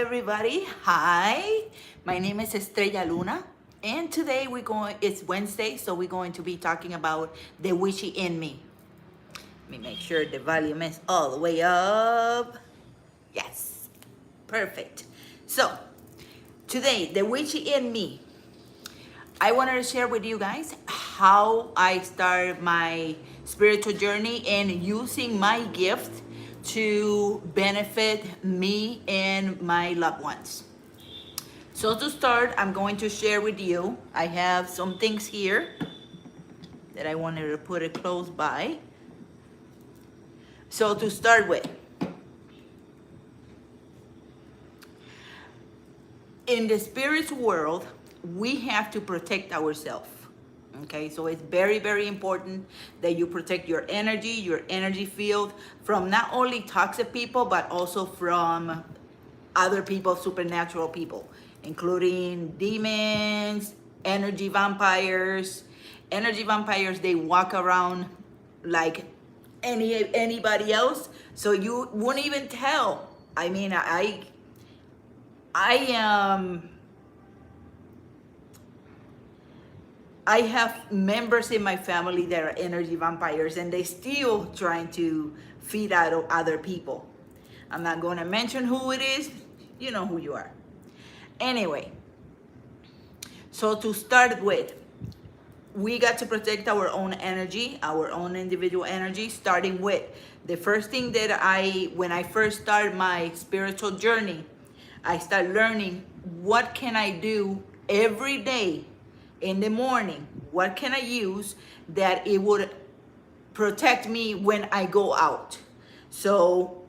everybody. Hi, my name is Estrella Luna, and today it's Wednesday, so we're going to be talking about the witchy in me. Let me make sure the volume is all the way up. Yes, perfect. So, today, the witchy in me. I wanted to share with you guys how I started my spiritual journey and using my gift to benefit me and my loved ones. So to start, I'm going to share with you, I have some things here that I wanted to put it close by. So to start with, in the spirit world, we have to protect ourselves. Okay, so it's very, very important that you protect your energy field from not only toxic people, but also from other people, supernatural people, including demons, energy vampires. Energy vampires, they walk around like anybody else, so you wouldn't even tell. I mean, I I have members in my family that are energy vampires, and they still trying to feed out of other people. I'm not going to mention who it is. You know who you are. Anyway, so to start with, we got to protect our own energy, our own individual energy, starting with the first thing that when I first started my spiritual journey, I started learning what can I do every day in the morning. What can I use that it would protect me when I go out? So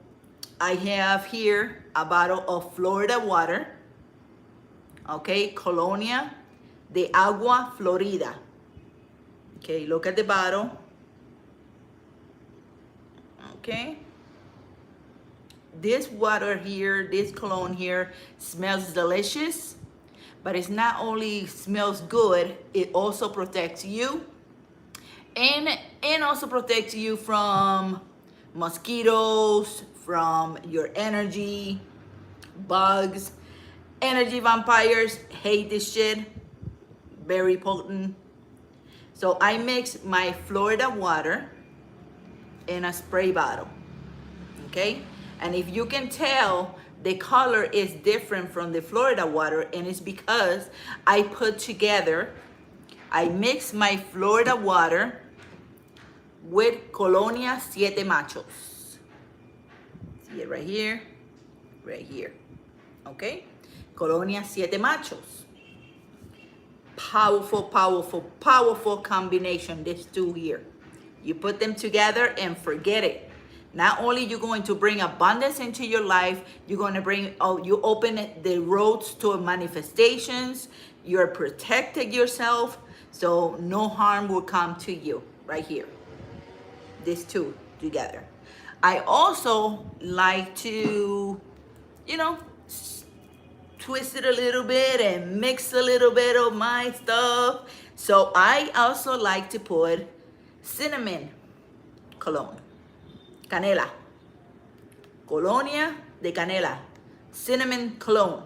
I have here a bottle of Florida water, okay, Colonia de Agua Florida. Okay, look at the bottle. Okay. This water here, this cologne here smells delicious, but it's not only smells good, it also protects you and also protects you from mosquitoes, from your energy, bugs. Energy vampires hate this shit. Very potent. So I mix my Florida water in a spray bottle, okay? And if you can tell, the color is different from the Florida water, and it's because I mix my Florida water with Colonia Siete Machos. See it right here, okay? Colonia Siete Machos. Powerful, powerful, powerful combination, these two here. You put them together and forget it. Not only you're going to bring abundance into your life, you're going to you open the roads to manifestations, you're protecting yourself, so no harm will come to you right here. These two together. I also like to, twist it a little bit and mix a little bit of my stuff. So I also like to put cinnamon cologne. Canela. Colonia de canela. Cinnamon cologne.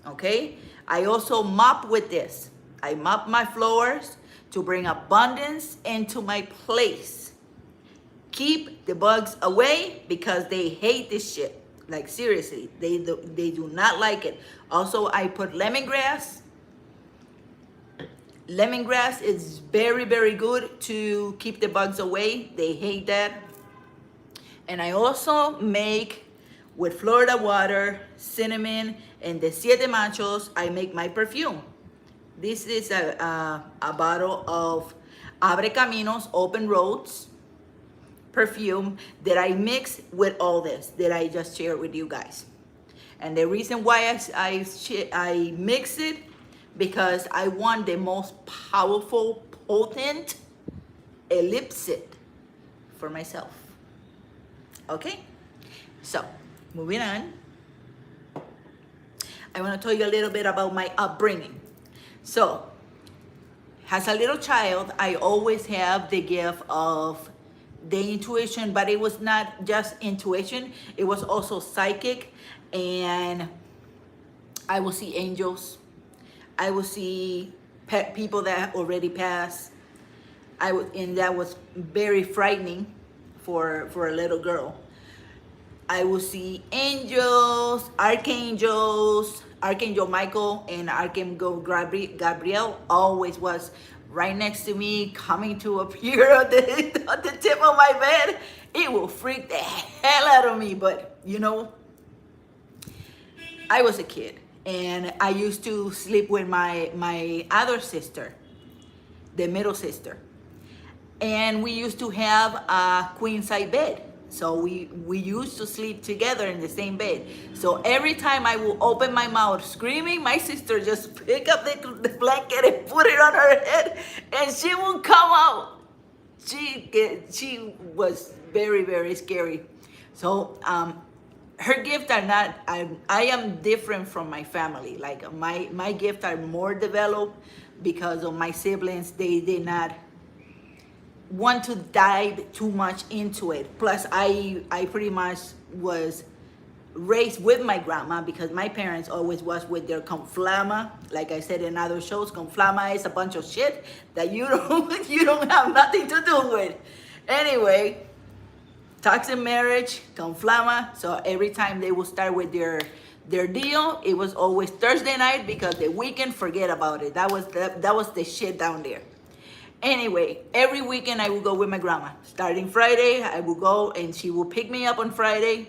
Okay? I also mop with this. I mop my floors to bring abundance into my place. Keep the bugs away because they hate this shit. Like seriously, they do not like it. Also, I put lemongrass. Lemongrass is very, very good to keep the bugs away. They hate that. And I also make, with Florida water, cinnamon, and the Siete Machos, I make my perfume. This is a bottle of Abre Caminos, Open Roads perfume that I mix with all this that I just shared with you guys. And the reason why I mix it, because I want the most powerful, potent elixir for myself. Okay, so moving on, I want to tell you a little bit about my upbringing. So, as a little child, I always have the gift of the intuition, but it was not just intuition, it was also psychic. And I will see angels. I will see people that already passed. And that was very frightening for a little girl. I will see angels, archangels, Archangel Michael and Archangel Gabriel always was right next to me, coming to appear on the tip of my bed. It will freak the hell out of me, but you know, I was a kid and I used to sleep with my other sister, the middle sister. And we used to have a queen size bed. So we used to sleep together in the same bed. So every time I will open my mouth screaming, my sister just pick up the blanket and put it on her head, and she won't come out. She was very, very scary. So her gifts are not. I am different from my family. Like my gifts are more developed because of my siblings. They did not want to dive too much into it. Plus, I pretty much was raised with my grandma because my parents always was with their conflama. Like I said in other shows, conflama is a bunch of shit that you don't you don't have nothing to do with. Anyway, toxic marriage, conflama. So every time they would start with their deal, it was always Thursday night because the weekend, forget about it. That was the shit down there. Anyway, every weekend I would go with my grandma. Starting Friday, I would go and she would pick me up on Friday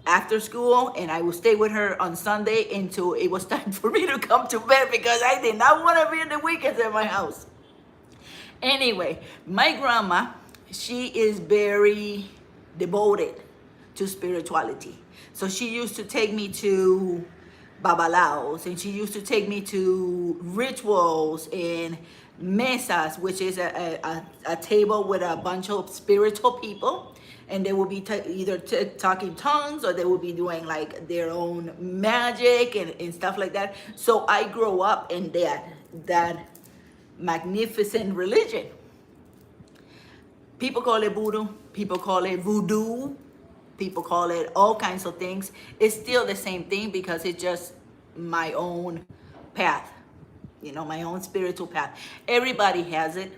after school, and I would stay with her on Sunday until it was time for me to come to bed because I did not want to be in the weekends at my house. Anyway, my grandma, she is very devoted to spirituality. So she used to take me to babalaos, and she used to take me to rituals and mesas, which is a table with a bunch of spiritual people, and they will be either talking tongues or they will be doing like their own magic and stuff like that. So I grew up in that magnificent religion. People call it voodoo, people call it voodoo, people call it all kinds of things. It's still the same thing because it's just my own path, you know, my own spiritual path. Everybody has it.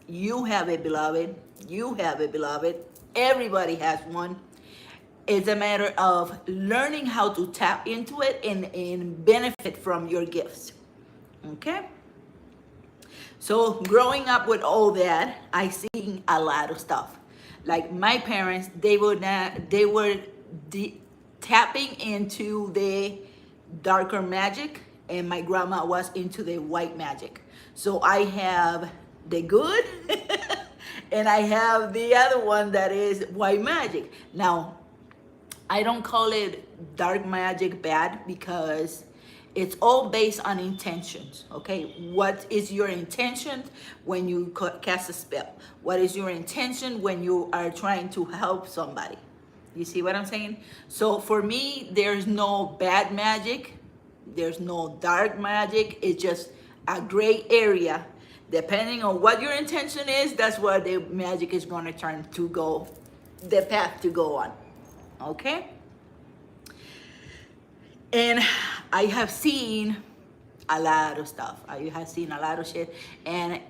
You have it, beloved. You have it, beloved. Everybody has one. It's a matter of learning how to tap into it and benefit from your gifts. Okay? So growing up with all that, I seen a lot of stuff. Like my parents, they were tapping into the darker magic, and my grandma was into the white magic. So I have the good and I have the other one that is white magic. Now, I don't call it dark magic bad because it's all based on intentions, okay? What is your intention when you cast a spell? What is your intention when you are trying to help somebody? You see what I'm saying? So for me, there's no bad magic. There's no dark magic. It's just a gray area. Depending on what your intention is, that's where the magic is going to turn to go, the path to go on, okay? And I have seen a lot of stuff. I have seen a lot of shit. And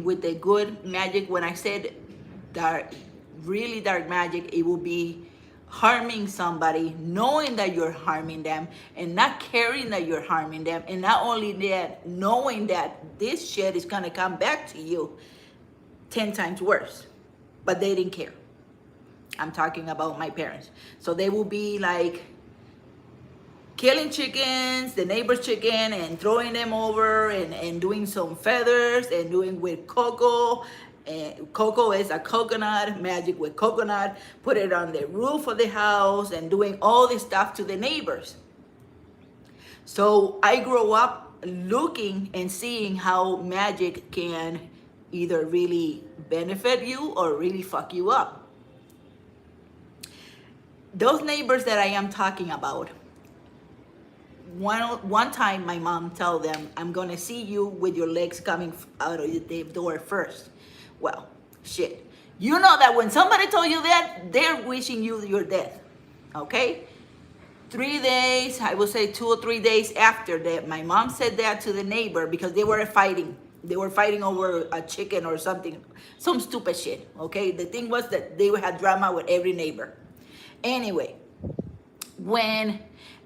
with the good magic, when I said dark, really dark magic, it will be harming somebody, knowing that you're harming them, and not caring that you're harming them. And not only that, knowing that this shit is gonna come back to you 10 times worse. But they didn't care. I'm talking about my parents. So they will be like killing chickens, the neighbor's chicken, and throwing them over and doing some feathers and doing with cocoa. And cocoa is a coconut, magic with coconut, put it on the roof of the house and doing all this stuff to the neighbors. So I grew up looking and seeing how magic can either really benefit you or really fuck you up. Those neighbors that I am talking about, one time my mom told them, I'm gonna see you with your legs coming out of the door first. Well, shit. You know that when somebody told you that, they're wishing you your death, okay? 3 days, I would say 2 or 3 days after that, my mom said that to the neighbor because they were fighting. They were fighting over a chicken or something, some stupid shit. Okay, the thing was that they had drama with every neighbor. Anyway, when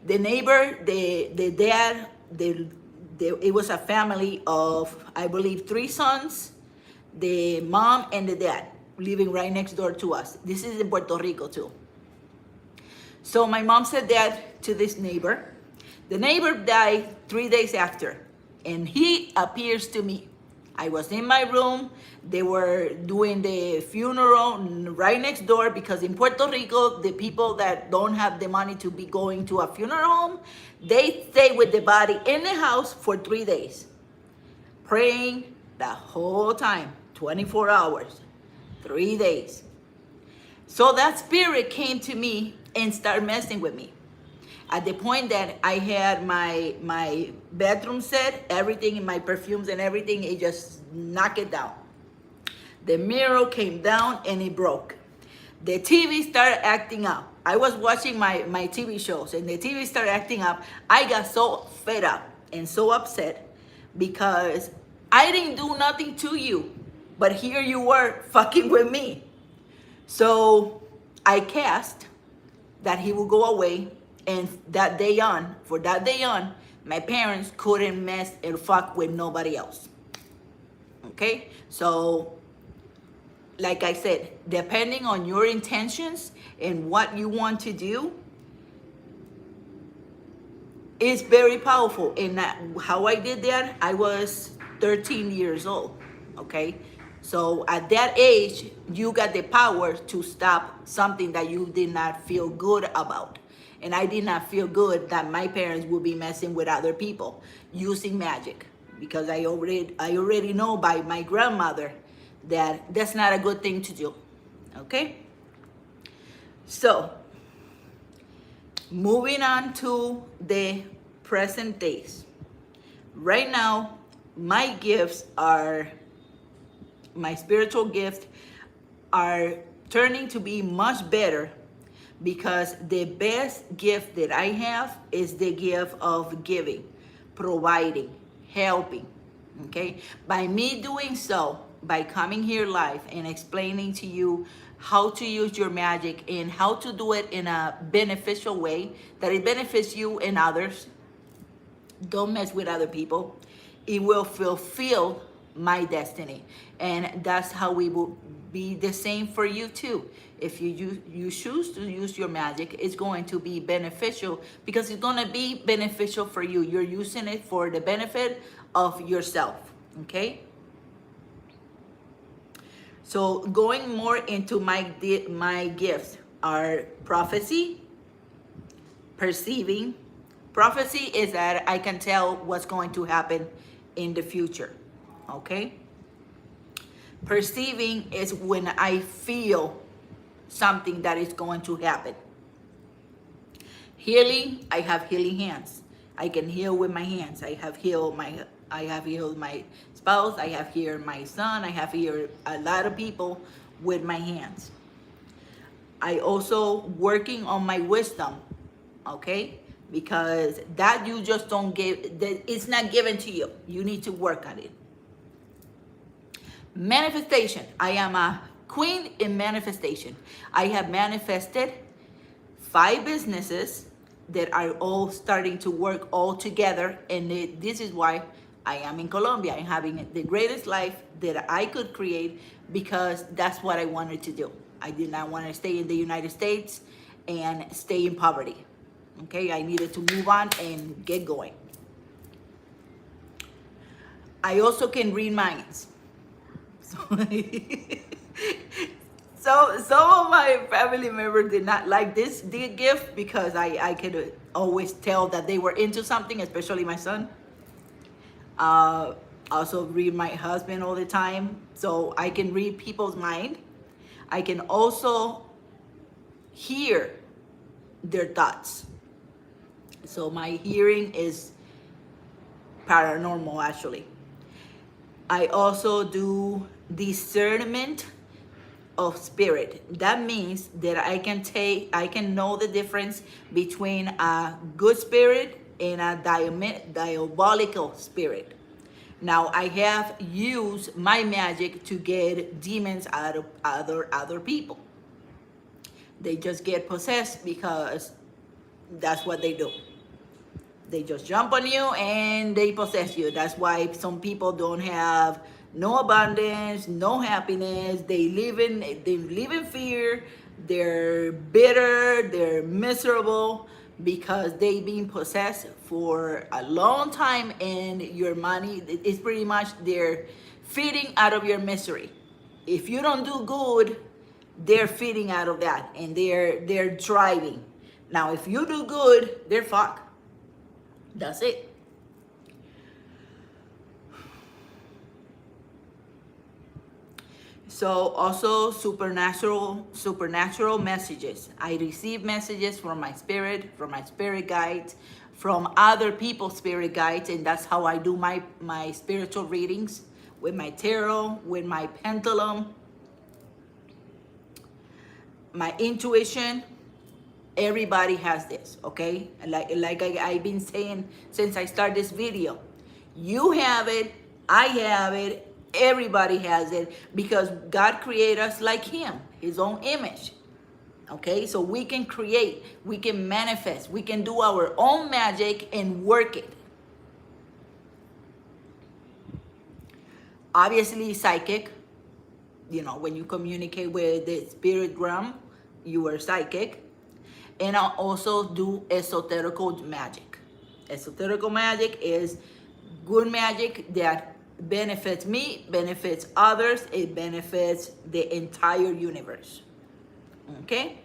the neighbor, the dad, it was a family of, I believe, 3 sons, the mom and the dad living right next door to us. This is in Puerto Rico too. So my mom said that to this neighbor. The neighbor died 3 days after, and he appears to me. I was in my room. They were doing the funeral right next door because in Puerto Rico, the people that don't have the money to be going to a funeral home, they stay with the body in the house for 3 days, praying the whole time, 24 hours, 3 days. So that spirit came to me and started messing with me. At the point that I had my bedroom set, everything in my perfumes and everything, it just knocked it down. The mirror came down and it broke. The TV started acting up. I was watching my TV shows and the TV started acting up. I got so fed up and so upset because I didn't do nothing to you, but here you were fucking with me. So I cast that he will go away, and for that day on, my parents couldn't mess and fuck with nobody else. Okay? So, like I said, depending on your intentions and what you want to do, it's very powerful. And how I did that, I was 13 years old. Okay? So at that age, you got the power to stop something that you did not feel good about. And I did not feel good that my parents would be messing with other people using magic, because I already know by my grandmother that that's not a good thing to do. Okay? So, moving on to the present days. Right now, my spiritual gifts are turning to be much better, because the best gift that I have is the gift of giving, providing, helping. Okay? By me doing so, by coming here live and explaining to you how to use your magic and how to do it in a beneficial way that it benefits you and others, don't mess with other people, it will fulfill my destiny. And that's how we will be the same for you too. If you choose to use your magic, it's going to be beneficial, because it's going to be beneficial for you. You're using it for the benefit of yourself. Okay? So going more into my gifts are prophecy, perceiving. Prophecy is that I can tell what's going to happen in the future. Okay? Perceiving is when I feel something that is going to happen. Healing, I have healing hands. I can heal with my hands. I have healed my spouse. I have healed my son. I have healed a lot of people with my hands. I also working on my wisdom, okay? Because that you just don't give, it's not given to you. You need to work on it. Manifestation. I am a queen in manifestation. I have manifested 5 businesses that are all starting to work all together, and this is why I am in Colombia and having the greatest life that I could create, because that's what I wanted to do. I did not want to stay in the United States and stay in poverty. Okay, I needed to move on and get going. I also can read minds. So some of my family members did not like this gift, because I could always tell that they were into something, especially my son. Also read my husband all the time, so I can read people's mind. I can also hear their thoughts. So my hearing is paranormal, actually. I also do discernment of spirit. That means that I can know the difference between a good spirit and a diabolical spirit. Now I have used my magic to get demons out of other people. They just get possessed because that's what they do. They just jump on you and they possess you. That's why some people don't have no abundance, no happiness. They live in fear. They're bitter, they're miserable because they've been possessed for a long time, and your money is pretty much they're feeding out of your misery. If you don't do good, they're feeding out of that, and they're driving. Now if you do good, they're fucked. That's it. So also supernatural messages. I receive messages from my spirit guides, from other people's spirit guides, and that's how I do my spiritual readings with my tarot, with my pendulum, my intuition. Everybody has this, okay? I've been saying since I started this video, you have it, I have it, everybody has it, because God created us like him, his own image. Okay, so we can create, we can manifest, we can do our own magic and work it. Obviously psychic, when you communicate with the spirit realm, you are psychic. And I also do esoterical magic. Esoterical magic is good magic that benefits me, benefits others, it benefits the entire universe. Okay?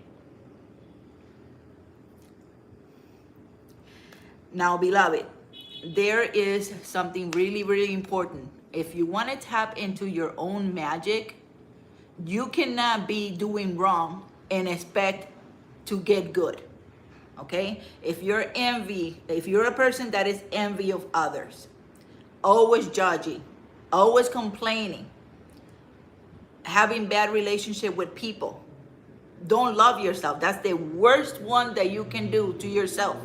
Now, beloved, there is something really, really important. If you want to tap into your own magic, you cannot be doing wrong and expect to get good. Okay? If you're a person that is envy of others, always judging, always complaining, having bad relationship with people, don't love yourself. That's the worst one that you can do to yourself.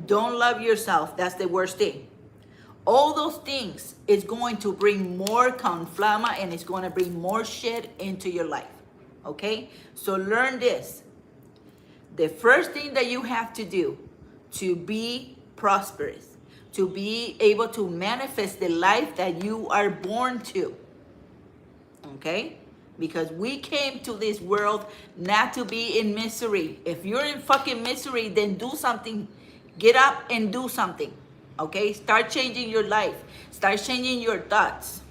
Don't love yourself. That's the worst thing. All those things is going to bring more conflama, and it's going to bring more shit into your life. Okay? So learn this. The first thing that you have to do to be prosperous, to be able to manifest the life that you are born to, okay? Because we came to this world not to be in misery. If you're in fucking misery, then do something. Get up and do something, okay? Start changing your life. Start changing your thoughts.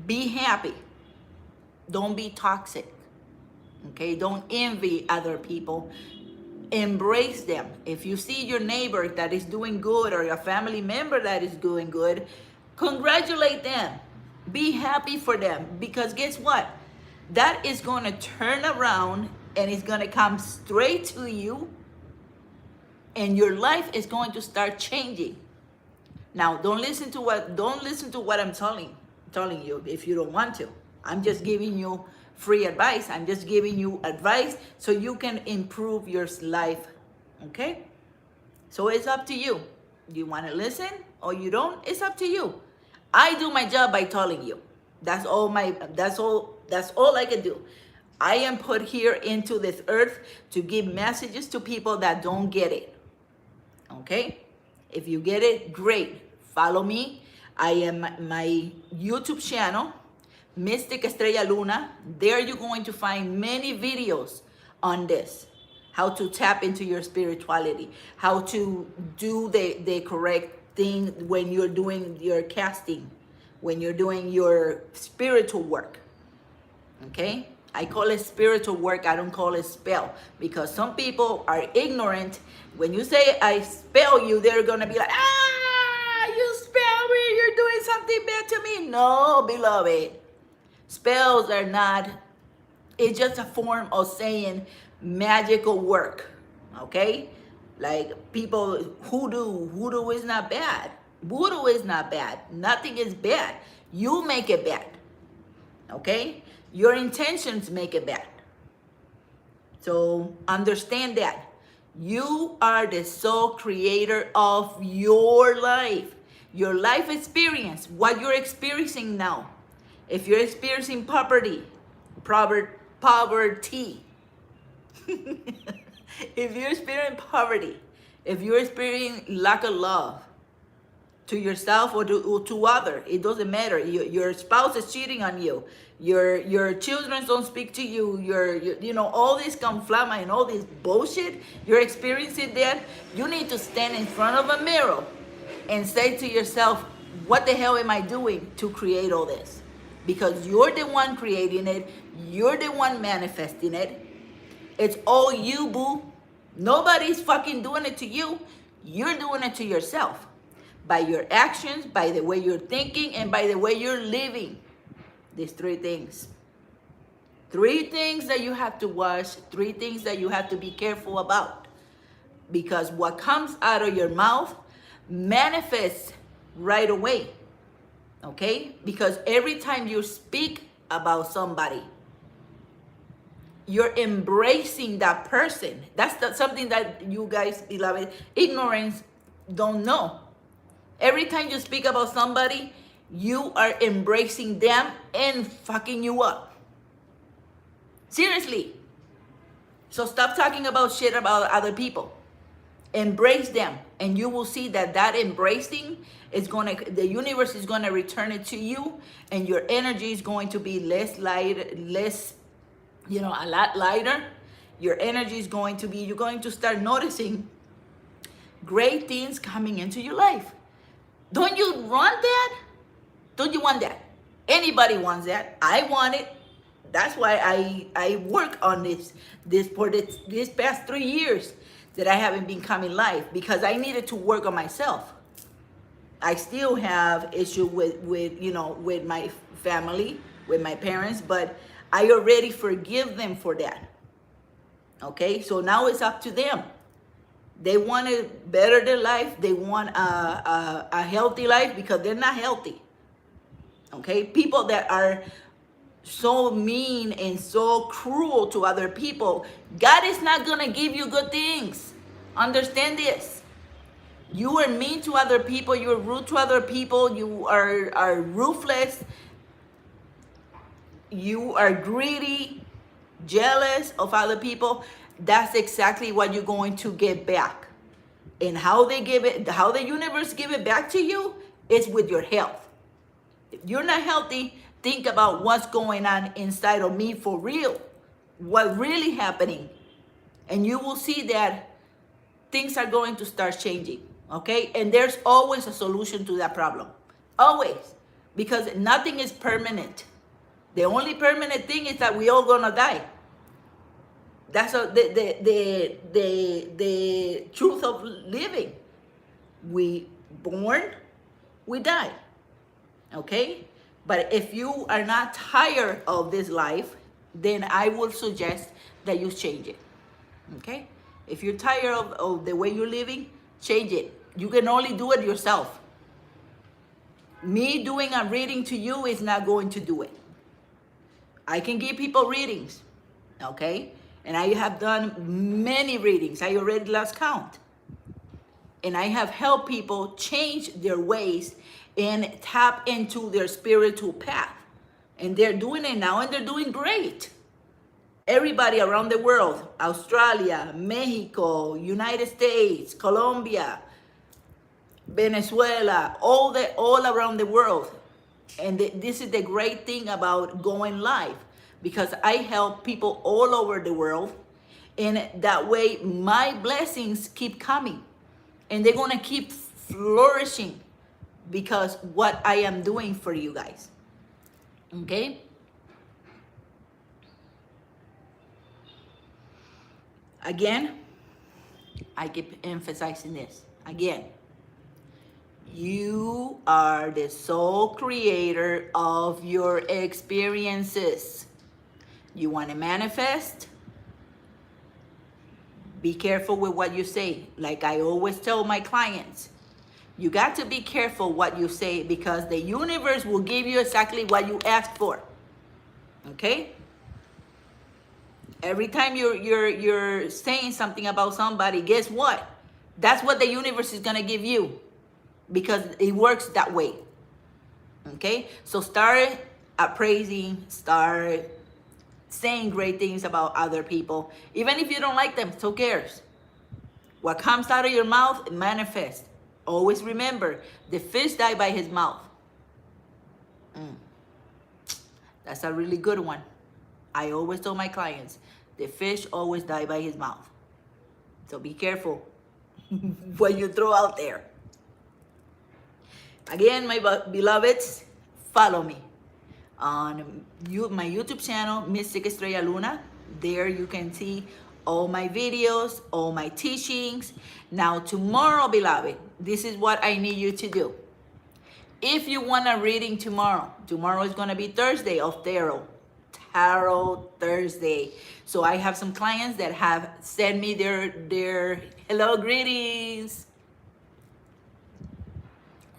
Be happy. Don't be toxic. Okay, don't envy other people. Embrace them. If you see your neighbor that is doing good, or your family member that is doing good, congratulate them. Be happy for them, because guess what? That is going to turn around and it's going to come straight to you, and your life is going to start changing. Now, don't listen to what I'm telling you if you don't want to. I'm just giving you free advice. I'm just giving you advice so you can improve your life. Okay? So it's up to you. You want to listen or you don't? It's up to you. I do my job by telling you. That's all I can do. I am put here into this earth to give messages to people that don't get it. Okay? If you get it, great. Follow me. I am my YouTube channel, Mystic Estrella Luna. There you're going to find many videos on this. How to tap into your spirituality. How to do the correct thing when you're doing your casting. When you're doing your spiritual work. Okay? I call it spiritual work. I don't call it spell. Because some people are ignorant. When you say I spell you, they're going to be like, you spell me. You're doing something bad to me. No, beloved. Spells are not, it's just a form of saying magical work, okay? Like people, hoodoo is not bad. Voodoo is not bad. Nothing is bad. You make it bad. Okay? Your intentions make it bad. So understand that. You are the sole creator of your life. Your life experience, what you're experiencing now. If you're experiencing poverty, if you're experiencing poverty, if you're experiencing lack of love to yourself or to other, it doesn't matter. Your spouse is cheating on you. Your children don't speak to you. All this conflama and all this bullshit you're experiencing there. You need to stand in front of a mirror and say to yourself, what the hell am I doing to create all this? Because you're the one creating it. You're the one manifesting it. It's all you, boo. Nobody's fucking doing it to you. You're doing it to yourself. By your actions, by the way you're thinking, and by the way you're living. These three things. Three things that you have to watch. Three things that you have to be careful about. Because what comes out of your mouth manifests right away. Okay? Because every time you speak about somebody, you're embracing that person. That's something that you guys, beloved, ignorance don't know. Every time you speak about somebody, you are embracing them and fucking you up. Seriously. So stop talking about shit about other people. Embrace them, and you will see that embracing is the universe is gonna return it to you, and your energy is going to be less light, a lot lighter. Your energy is going to be, you're going to start noticing great things coming into your life. Don't you want that? Don't you want that? Anybody wants that. I want it. That's why I work on this for this past 3 years that I haven't been coming live, because I needed to work on myself. I still have issue with my family, with my parents, but I already forgive them for that. Okay, so now it's up to them. They want to better their life. They want a healthy life, because they're not healthy. Okay, people that are so mean and so cruel to other people, God is not gonna give you good things. Understand this. You are mean to other people. You are rude to other people. You are ruthless. You are greedy, jealous of other people. That's exactly what you're going to get back. And how they give it, how the universe give it back to you is with your health. If you're not healthy, think about what's going on inside of me for real. What's really happening. And you will see that things are going to start changing. Okay? And there's always a solution to that problem. Always. Because nothing is permanent. The only permanent thing is that we all gonna die. That's the truth of living. We born, we die. Okay? But if you are not tired of this life, then I will suggest that you change it. Okay? If you're tired of the way you're living, change it. You can only do it yourself. Me doing a reading to you is not going to do it. I can give people readings. Okay? And I have done many readings. I already lost count. And I have helped people change their ways and tap into their spiritual path. And they're doing it now, and they're doing great. Everybody around the world, Australia, Mexico, United States, Colombia, Venezuela, all around the world. And this is the great thing about going live, because I help people all over the world. And that way, my blessings keep coming. And they're going to keep flourishing because what I am doing for you guys. Okay? Again, I keep emphasizing this. Again, you are the sole creator of your experiences. You want to manifest? Be careful with what you say. Like I always tell my clients, you got to be careful what you say, because the universe will give you exactly what you ask for. Okay? Every time you're saying something about somebody, guess what? That's what the universe is gonna give you, because it works that way. Okay? So start appraising, start saying great things about other people. Even if you don't like them, who cares? What comes out of your mouth manifests. Always remember, the fish died by his mouth. That's a really good one. I always tell my clients, the fish always die by his mouth. So be careful what you throw out there. Again, my beloveds, follow me on my YouTube channel, Mystic Estrella Luna. There you can see all my videos, all my teachings. Now tomorrow, beloved, this is what I need you to do. If you want a reading tomorrow is going to be Thursday of Tarot Thursday. So I have some clients that have sent me their hello greetings.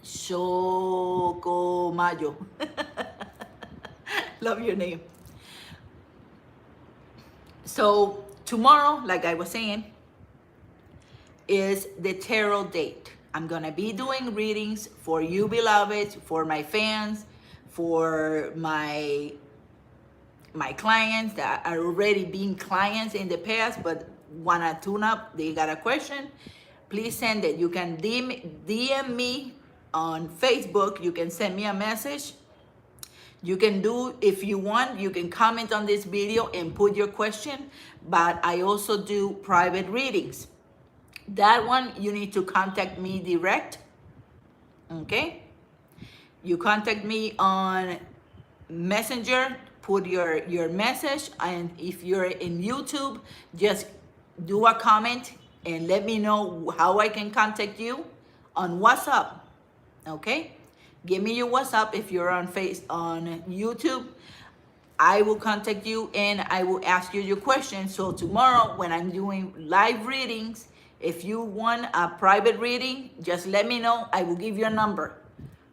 Chocomayo. Love your name. So tomorrow, like I was saying, is the tarot date. I'm gonna be doing readings for you beloveds, for my fans, for my clients that are already being clients in the past but wanna tune up, they got a question, please send it. You can DM me on Facebook, you can send me a message. You can do, if you want, you can comment on this video and put your question, but I also do private readings. That one, you need to contact me direct, okay? You contact me on Messenger, put your message, and if you're in YouTube, just do a comment and let me know how I can contact you on WhatsApp, okay? Give me your WhatsApp if you're on YouTube. I will contact you and I will ask you your questions. So tomorrow when I'm doing live readings, if you want a private reading, just let me know. I will give you a number.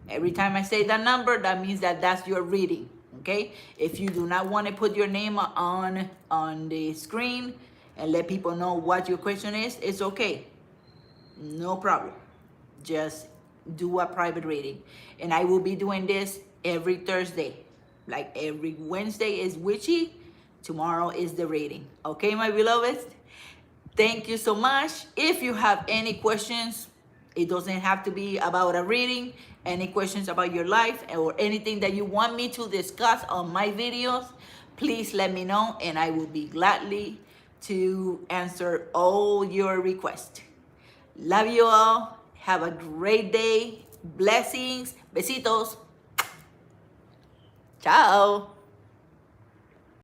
Every time I say that number, that means that that's your reading, okay? If you do not want to put your name on the screen and let people know what your question is, it's okay. No problem. Just do a private reading. And I will be doing this every Thursday. Like every Wednesday is witchy, tomorrow is the reading. Okay, my beloveds? Thank you so much. If you have any questions, it doesn't have to be about a reading, any questions about your life or anything that you want me to discuss on my videos, please let me know and I will be gladly to answer all your requests. Love you all. Have a great day. Blessings. Besitos. Ciao.